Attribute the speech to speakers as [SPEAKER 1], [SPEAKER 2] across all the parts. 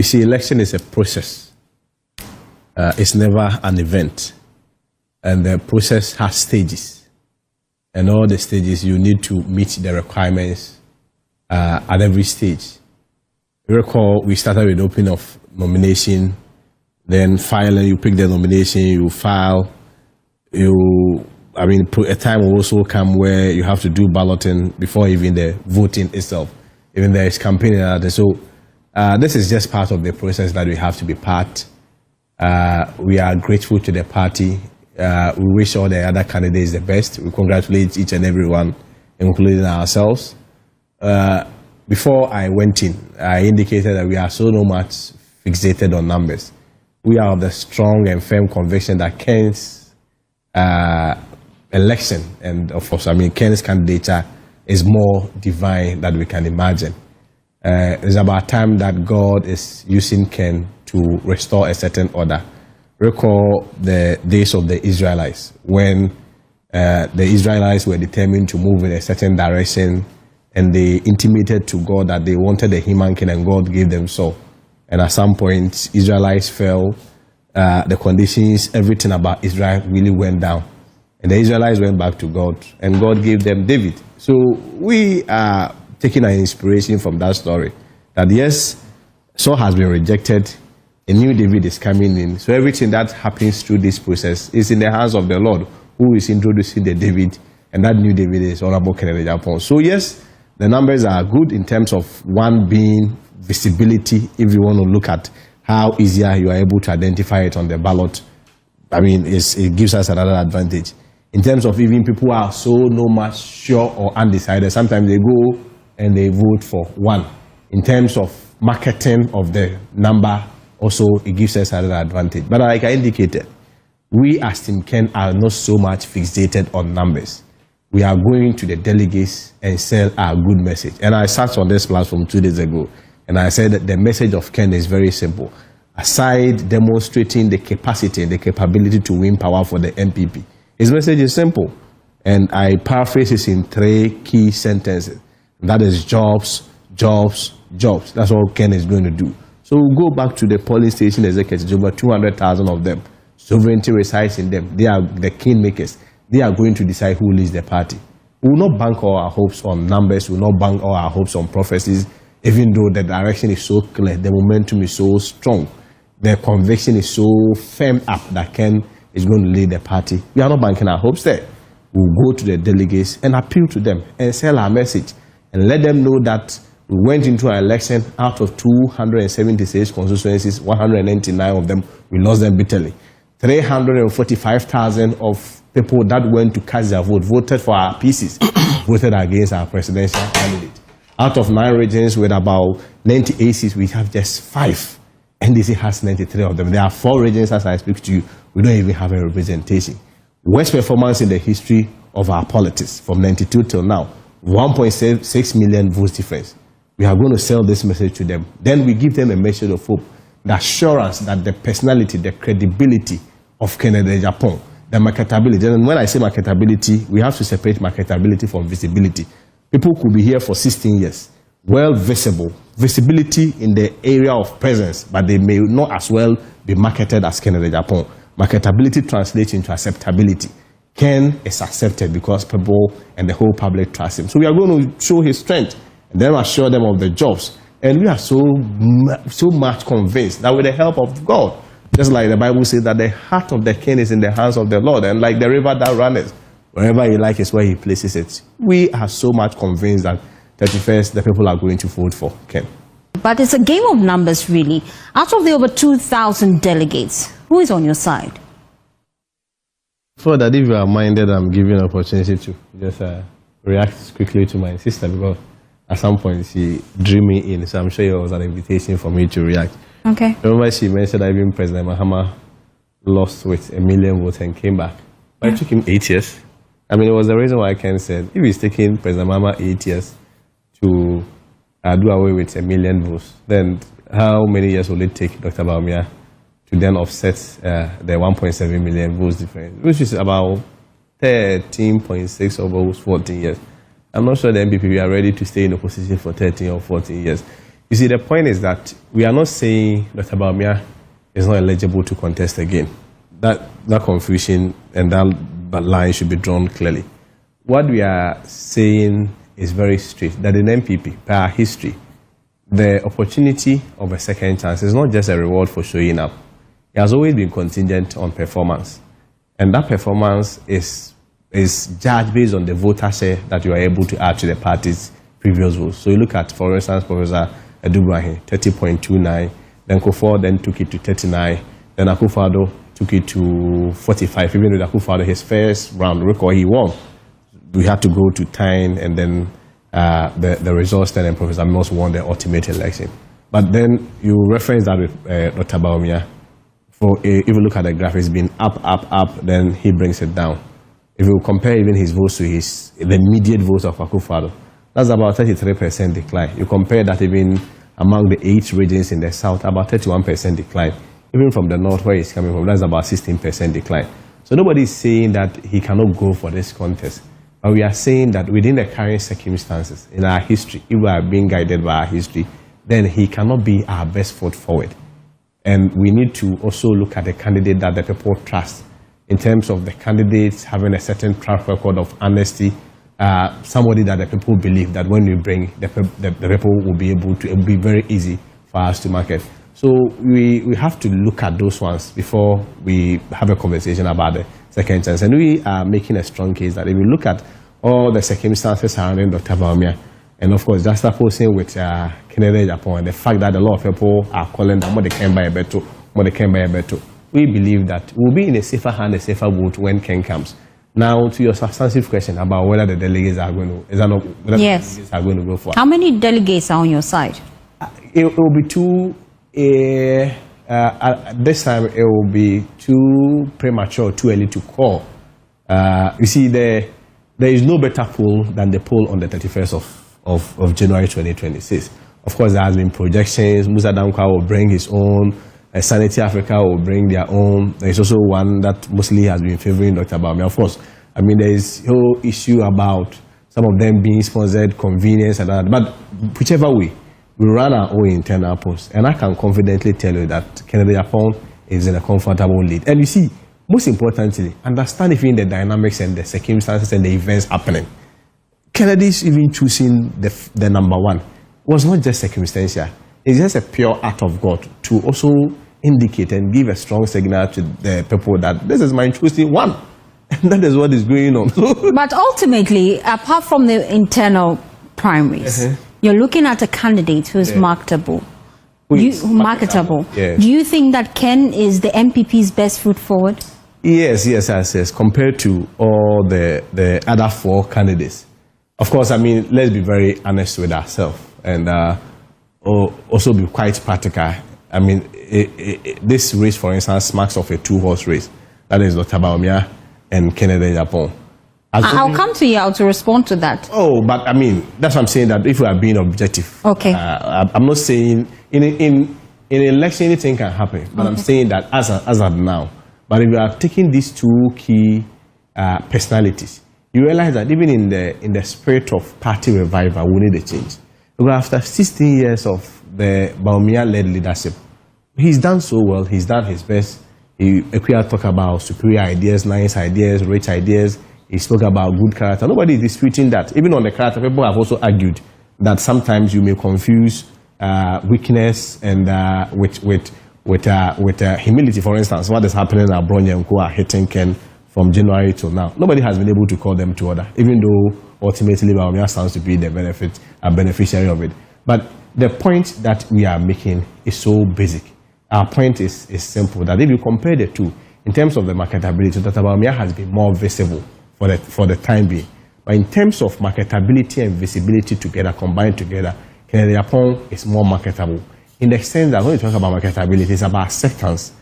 [SPEAKER 1] You see, election is a process. It's never an event. And the process has stages. And all the stages, you need to meet the requirements at every stage. You recall, we started with opening of nomination, then filing, you pick the nomination, you file, a time will also come where you have to do balloting before even the voting itself. Even there is campaigning and that. So this is just part of the process that we have to be part. We are grateful to the party. We wish all the other candidates the best. We congratulate each and everyone, including ourselves. Before I went in, I indicated that we are so much fixated on numbers. We are of the strong and firm conviction that Ken's election, and of course, Ken's candidature is more divine than we can imagine. It's about time that God is using Ken to restore a certain order. Recall the days of the Israelites, when the Israelites were determined to move in a certain direction, and they intimated to God that they wanted a human king, and God gave them so. And at some point, Israelites fell, the conditions, everything about Israel really went down. And the Israelites went back to God, and God gave them David. So we are taking an inspiration from that story, that yes, Saul has been rejected, a new David is coming in. So everything that happens through this process is in the hands of the Lord, who is introducing the David, and that new David is Honorable Kennedy Agyapong. So yes, the numbers are good in terms of one being visibility. If you want to look at how easier you are able to identify it on the ballot, it gives us another advantage. In terms of even people who are so no much sure or undecided, sometimes they go and they vote for one. In terms of marketing of the number, also it gives us another advantage. But like I indicated, we as Team Ken are not so much fixated on numbers. We are going to the delegates and sell our good message. And I sat on this platform 2 days ago, and I said that the message of Ken is very simple. Aside demonstrating the capacity and the capability to win power for the MPP, his message is simple. And I paraphrase it in 3 key sentences. That is jobs, jobs, jobs. That's all Ken is going to do. So we'll go back to the polling station executives, over 200,000 of them. Sovereignty resides in them. They are the kingmakers. They are going to decide who leads the party. We will not bank all our hopes on numbers. We will not bank all our hopes on prophecies, even though the direction is so clear, the momentum is so strong, the conviction is so firm up that Ken is going to lead the party. We are not banking our hopes there. We'll go to the delegates and appeal to them and sell our message and let them know that we went into an election out of 276 constituencies, 199 of them, we lost them bitterly. 345,000 of people that went to cast their vote, voted for our PCs, voted against our presidential candidate. Out of 9 regions with about 98 seats, we have just 5. NDC has 93 of them. There are 4 regions, as I speak to you, we don't even have a representation. Worst performance in the history of our politics, from 92 till now, 1.6 million votes difference. We are going to sell this message to them. Then we give them a message of hope, the assurance that the personality, the credibility of Kennedy Agyapong, the marketability. And when I say marketability, we have to separate marketability from visibility. People could be here for 16 years, well visible, visibility in the area of presence, but they may not as well be marketed as Kennedy Agyapong. Marketability translates into acceptability. Ken is accepted because people and the whole public trust him. So we are going to show his strength and then assure them of the jobs. And we are so much convinced that with the help of God, just like the Bible says that the heart of the king is in the hands of the Lord, and like the river that runneth, wherever he likes is where he places it. We are so much convinced that 31st, the people are going to vote for Ken.
[SPEAKER 2] But it's a game of numbers, really. Out of the over 2,000 delegates, who is on your side?
[SPEAKER 1] For that, if you are minded, I'm giving an opportunity to just react quickly to my sister, because at some point she drew me in, so I'm sure it was an invitation for me to react.
[SPEAKER 2] Okay.
[SPEAKER 1] Remember she mentioned that even President Mahama lost with 1 million votes and came back. But it took him 8 years. I mean, it was the reason why Ken said, if he's taking President Mahama 8 years to do away with 1 million votes, then how many years will it take Dr. Bawumia to then offset the 1.7 million votes difference, which is about 13.6 over 14 years. I'm not sure the MPP are ready to stay in opposition for 13 or 14 years. You see, the point is that we are not saying Dr. Bawumia is not eligible to contest again. That confusion and that line should be drawn clearly. What we are saying is very straight, that in MPP, per our history, the opportunity of a second chance is not just a reward for showing up. It has always been contingent on performance. And that performance is judged based on the voter share that you are able to add to the party's previous votes. So you look at, for instance, Professor Edubrahin, 30.29, then Kufuor then took it to 39, then Akufo-Addo took it to 45, even with Akufo-Addo, his first round record, he won. We had to go to 10, and then the results then, and Professor Mills won the ultimate election. But then you reference that with Dr. Bawumia. If you look at the graph, it's been up, then he brings it down. If you compare even his votes to the immediate votes of Akufo-Addo, that's about 33% decline. You compare that even among the 8 regions in the south, about 31% decline. Even from the north where he's coming from, that's about 16% decline. So nobody is saying that he cannot go for this contest. But we are saying that within the current circumstances, in our history, if we are being guided by our history, then he cannot be our best foot forward. And we need to also look at the candidate that the people trust in terms of the candidates having a certain track record of honesty, somebody that the people believe that when we bring, the people will be able to, it will be very easy for us to market. So we have to look at those ones before we have a conversation about the second chance. And we are making a strong case that if we look at all the circumstances surrounding Dr. Bawumia, and of course, just opposing with Kennedy Agyapong, and the fact that a lot of people are calling them what they can buy a better, we believe that we'll be in a safer hand, a safer vote when Ken comes. Now, to your substantive question about whether the delegates are going to,
[SPEAKER 2] delegates
[SPEAKER 1] are going to go for.
[SPEAKER 2] How many delegates are on your side?
[SPEAKER 1] It will be two. This time, it will be too premature, too early to call. You see, there is no better poll than the poll on the 31st of January 2026. Of course, there has been projections. Musah Dankwa will bring his own. Sanity Africa will bring their own. There is also one that mostly has been favoring Dr. Bawumia. Of course, I mean, there is a whole issue about some of them being sponsored, convenience, and that. But whichever way, we run our own internal polls. And I can confidently tell you that Kennedy Agyapong is in a comfortable lead. And you see, most importantly, understand even the dynamics and the circumstances and the events happening. Kennedy's even choosing the number one was not just circumstantial. It's just a pure act of God to also indicate and give a strong signal to the people that this is my choosing one. And that is what is going on.
[SPEAKER 2] But ultimately, apart from the internal primaries, you're looking at a candidate who is marketable. Marketable.
[SPEAKER 1] Yes.
[SPEAKER 2] Do you think that Ken is the MPP's best foot forward?
[SPEAKER 1] Yes, compared to all the other 4 candidates. Of course, I mean, let's be very honest with ourselves and also be quite practical. I mean, this race, for instance, smacks of a 2-horse race. That is Dr. Bawumia and Kennedy Agyapong.
[SPEAKER 2] I'll come to you to respond to that.
[SPEAKER 1] Oh, but I mean, that's what I'm saying, that if we are being objective.
[SPEAKER 2] Okay.
[SPEAKER 1] I'm not saying, in an election, anything can happen. But I'm saying that as of now. But if you are taking these 2 key personalities, you realize that even in the spirit of party revival, we need a change. Because after 16 years of the Bawumia-led leadership, he's done so well. He's done his best. He talk about superior ideas, nice ideas, rich ideas. He spoke about good character. Nobody is disputing that. Even on the character, people have also argued that sometimes you may confuse weakness and with humility. For instance, what is happening at Bronya and Kwa hitting Ken from January till now. Nobody has been able to call them to order, even though ultimately Bawumia stands to be the beneficiary of it. But the point that we are making is so basic. Our point is simple, that if you compare the two, in terms of the marketability, Dr. Bawumia has been more visible for the time being. But in terms of marketability and visibility together, combined together, Kennedy Agyapong is more marketable. In the sense that when you talk about marketability, it's about acceptance.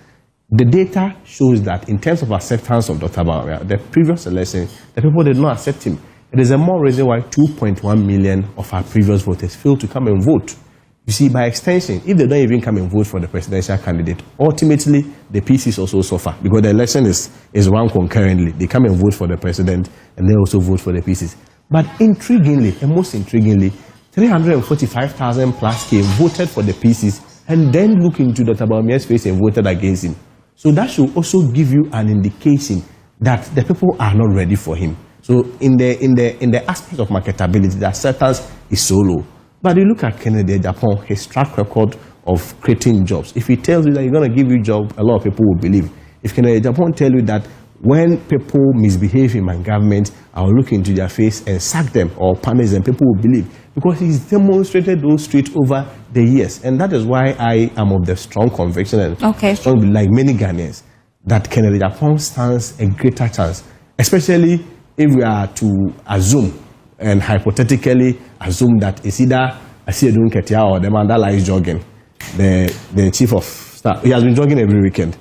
[SPEAKER 1] The data shows that in terms of acceptance of Dr. Bawumia, the previous election, the people did not accept him. It is a more reason why 2.1 million of our previous voters failed to come and vote. You see, by extension, if they don't even come and vote for the presidential candidate, ultimately the PCs also suffer because the election is run concurrently. They come and vote for the president and they also vote for the PCs. But intriguingly, and most intriguingly, 345,000 plus came, voted for the PCs, and then look into Dr. Bawumia's face and voted against him. So that should also give you an indication that the people are not ready for him. So in the aspect of marketability, the acceptance is so low. But you look at Kennedy Agyapong, his track record of creating jobs. If he tells you that he's going to give you a job, a lot of people will believe. If Kennedy Agyapong tell you that when people misbehave in my government, I will look into their face and sack them or punish them, people will believe. Because he's demonstrated those traits over the years. And that is why I am of the strong conviction and strong belief, like many Ghanaians, that Kennedy Agyapong stands a greater chance, especially if we are to assume and hypothetically assume that it's either Asiedun Ketia or the man that lies jogging, the chief of staff. He has been jogging every weekend.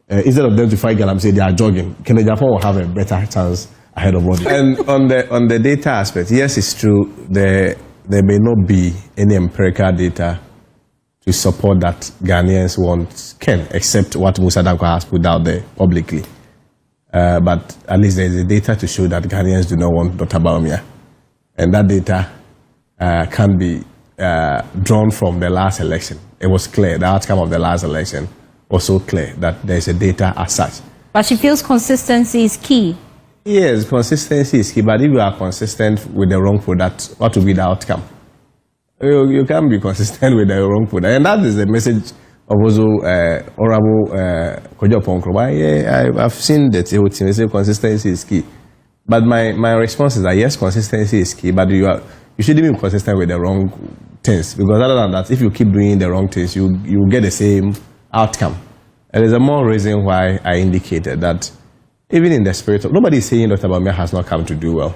[SPEAKER 1] Instead of them to fight Galamsey, they are jogging. Kennedy Agyapong will have a better chance ahead of what. And on the data aspect, yes, it's true. There may not be any empirical data to support that Ghanaians want Ken, except what Musah Dankwa has put out there publicly. But at least there is a data to show that Ghanaians do not want Dr. Bawumia. And that data can be drawn from the last election. It was clear, the outcome of the last election was so clear that there is a data as such.
[SPEAKER 2] But she feels consistency is key.
[SPEAKER 1] Yes, consistency is key, but if you are consistent with the wrong product, what will be the outcome? You can't be consistent with the wrong product. And that is the message of also Honorable Agyapong. I've seen that they say consistency is key. But my response is that yes, consistency is key, but you shouldn't be consistent with the wrong things. Because other than that, if you keep doing the wrong things, you get the same outcome. And there's a more reason why I indicated that even in the spirit of, nobody is saying Dr. Bawumia has not come to do well.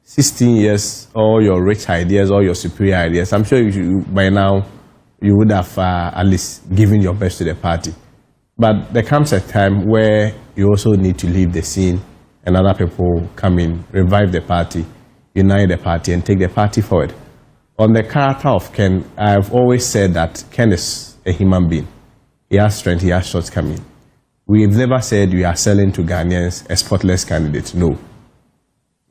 [SPEAKER 1] 16 years, all your rich ideas, all your superior ideas, I'm sure by now you would have at least given your best to the party. But there comes a time where you also need to leave the scene and other people come in, revive the party, unite the party, and take the party forward. On the character of Ken, I've always said that Ken is a human being. He has strength, he has shortcomings. We've never said we are selling to Ghanaians a spotless candidate. No.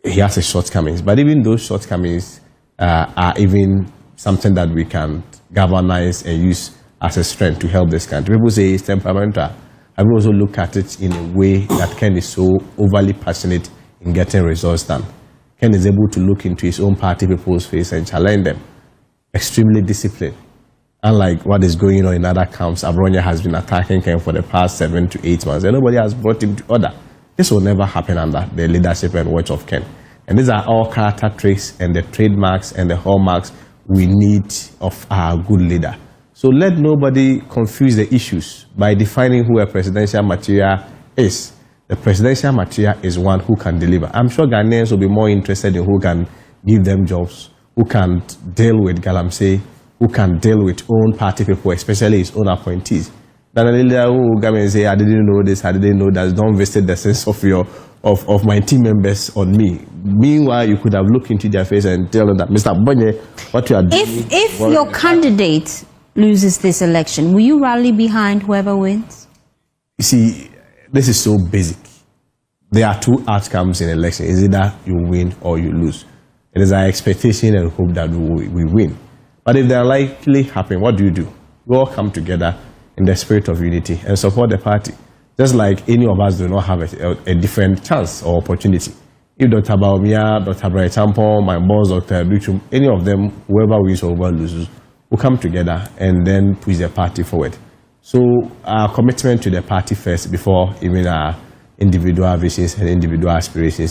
[SPEAKER 1] He has his shortcomings. But even those shortcomings are even something that we can galvanize and use as a strength to help this country. People say he's temperamental. I will also look at it in a way that Ken is so overly passionate in getting results done. Ken is able to look into his own party people's face and challenge them. Extremely disciplined. Unlike what is going on in other camps, Abronya has been attacking Ken for the past 7 to 8 months, and nobody has brought him to order. This will never happen under the leadership and watch of Ken. And these are all character traits and the trademarks and the hallmarks we need of our good leader. So let nobody confuse the issues by defining who a presidential material is. The presidential material is one who can deliver. I'm sure Ghanaians will be more interested in who can give them jobs, who can deal with Galamsey, who can deal with own party people, especially his own appointees. Than a leader who will come and say, I didn't know this, I didn't know that, don't visit the sense of my team members on me. Meanwhile, you could have looked into their face and tell them that, Mr. Bonye, what you are doing.
[SPEAKER 2] If your candidate loses this election, will you rally behind whoever wins?
[SPEAKER 1] You see, this is so basic. There are two outcomes in election. It's either you win or you lose. It is our expectation and hope that we win. But if they are likely happen, what do? We all come together in the spirit of unity and support the party. Just like any of us do not have a different chance or opportunity. If Dr. Bawumia, Dr. Agyapong, my boss, Dr. Duchum, any of them, whoever wins or whoever loses, will come together and then push the party forward. So our commitment to the party first before even our individual visions and individual aspirations